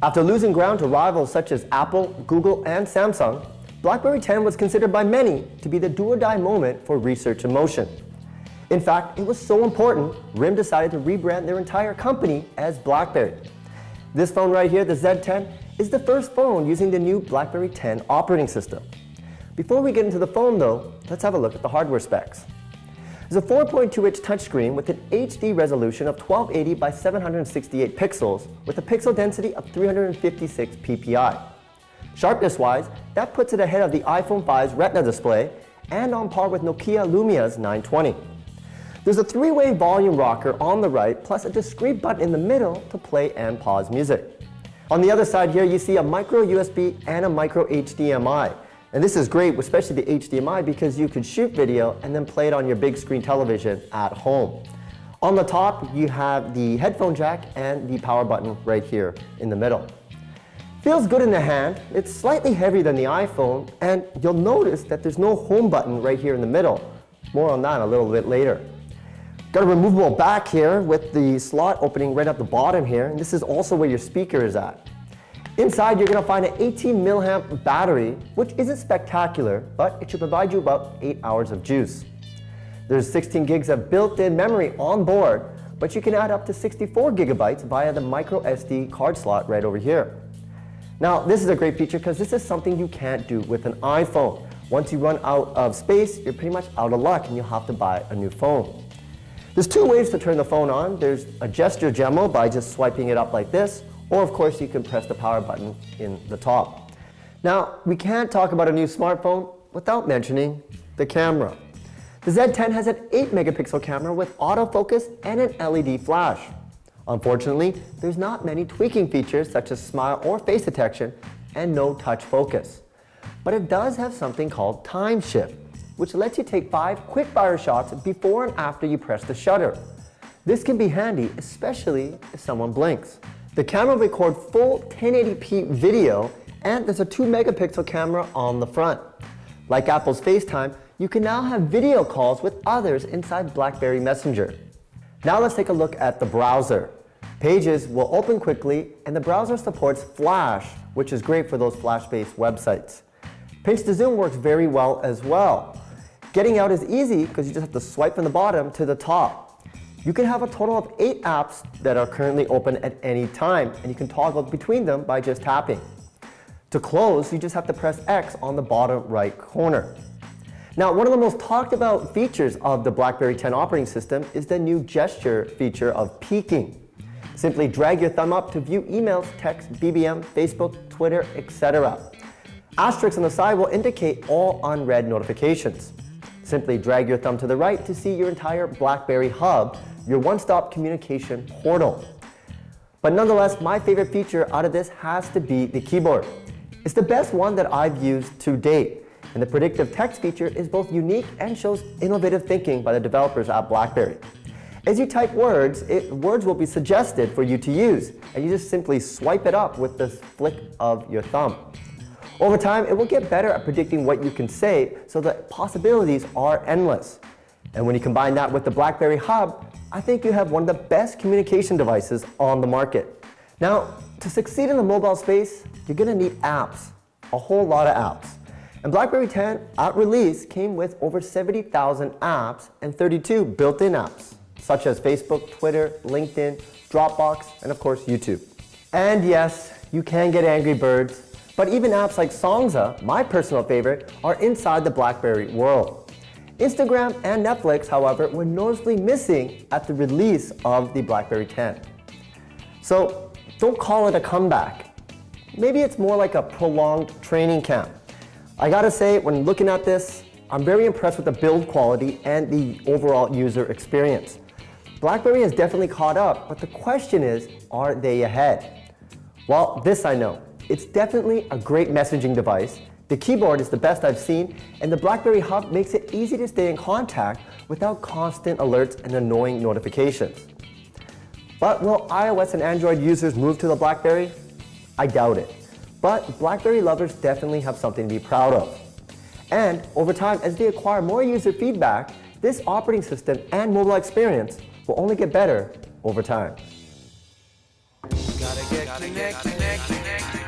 After losing ground to rivals such as Apple, Google, and Samsung, BlackBerry 10 was considered by many to be the do-or-die moment for research and motion. In fact, it was so important, RIM decided to rebrand their entire company as BlackBerry. This phone right here, the Z10, is the first phone using the new BlackBerry 10 operating system. Before we get into the phone though, let's have a look at the hardware specs. There's a 4.2-inch touchscreen with an HD resolution of 1280 by 768 pixels with a pixel density of 356 ppi. Sharpness-wise, that puts it ahead of the iPhone 5's Retina display and on par with Nokia Lumia's 920. There's a three-way volume rocker on the right, plus a discrete button in the middle to play and pause music. On the other side here, you see a micro USB and a micro HDMI. And this is great, especially the HDMI, because you could shoot video and then play it on your big screen television at home. On the top, you have the headphone jack and the power button right here in the middle. Feels good in the hand. It's slightly heavier than the iPhone, and you'll notice that there's no home button right here in the middle. More on that a little bit later. Got a removable back here with the slot opening right at the bottom here, and this is also where your speaker is at. Inside, you're going to find an 18 milliamp battery, which isn't spectacular, but it should provide you about 8 hours of juice. There's 16 gigs of built-in memory on board, but you can add up to 64 gigabytes via the micro SD card slot right over here. Now, this is a great feature because this is something you can't do with an iPhone. Once you run out of space, you're pretty much out of luck and you'll have to buy a new phone. There's two ways to turn the phone on. There's a gesture demo by just swiping it up like this, or of course you can press the power button in the top. Now, we can't talk about a new smartphone without mentioning the camera. The Z10 has an 8 megapixel camera with autofocus and an LED flash. Unfortunately, there's not many tweaking features such as smile or face detection and no touch focus. But it does have something called time shift, which lets you take 5 quick fire shots before and after you press the shutter. This can be handy, especially if someone blinks. The camera records full 1080p video, and there's a 2 megapixel camera on the front. Like Apple's FaceTime, you can now have video calls with others inside BlackBerry Messenger. Now let's take a look at the browser. Pages will open quickly, and the browser supports Flash, which is great for those Flash-based websites. Pinch to zoom works very well as well. Getting out is easy because you just have to swipe from the bottom to the top. You can have a total of 8 apps that are currently open at any time, and you can toggle between them by just tapping. To close, you just have to press X on the bottom right corner. Now, one of the most talked about features of the BlackBerry 10 operating system is the new gesture feature of peeking. Simply drag your thumb up to view emails, text, BBM, Facebook, Twitter, etc. Asterisks on the side will indicate all unread notifications. Simply drag your thumb to the right to see your entire BlackBerry hub, your one-stop communication portal. But nonetheless, my favorite feature out of this has to be the keyboard. It's the best one that I've used to date, and the predictive text feature is both unique and shows innovative thinking by the developers at BlackBerry. As you type words, words will be suggested for you to use, and you just simply swipe it up with the flick of your thumb. Over time, it will get better at predicting what you can say, so the possibilities are endless. And when you combine that with the BlackBerry Hub, I think you have one of the best communication devices on the market. Now, to succeed in the mobile space, you're going to need apps, a whole lot of apps. And BlackBerry 10 at release came with over 70,000 apps and 32 built-in apps, such as Facebook, Twitter, LinkedIn, Dropbox, and of course YouTube. And yes, you can get Angry Birds, but even apps like Songza, my personal favorite, are inside the BlackBerry world. Instagram and Netflix, however, were noticeably missing at the release of the BlackBerry 10. So don't call it a comeback. Maybe it's more like a prolonged training camp. I gotta say, when looking at this, I'm very impressed with the build quality and the overall user experience. BlackBerry has definitely caught up, but the question is, are they ahead? Well, this I know. It's definitely a great messaging device. The keyboard is the best I've seen, and the BlackBerry Hub makes it easy to stay in contact without constant alerts and annoying notifications. But will iOS and Android users move to the BlackBerry? I doubt it. But BlackBerry lovers definitely have something to be proud of. And over time, as they acquire more user feedback, this operating system and mobile experience will only get better over time. Gotta get connected.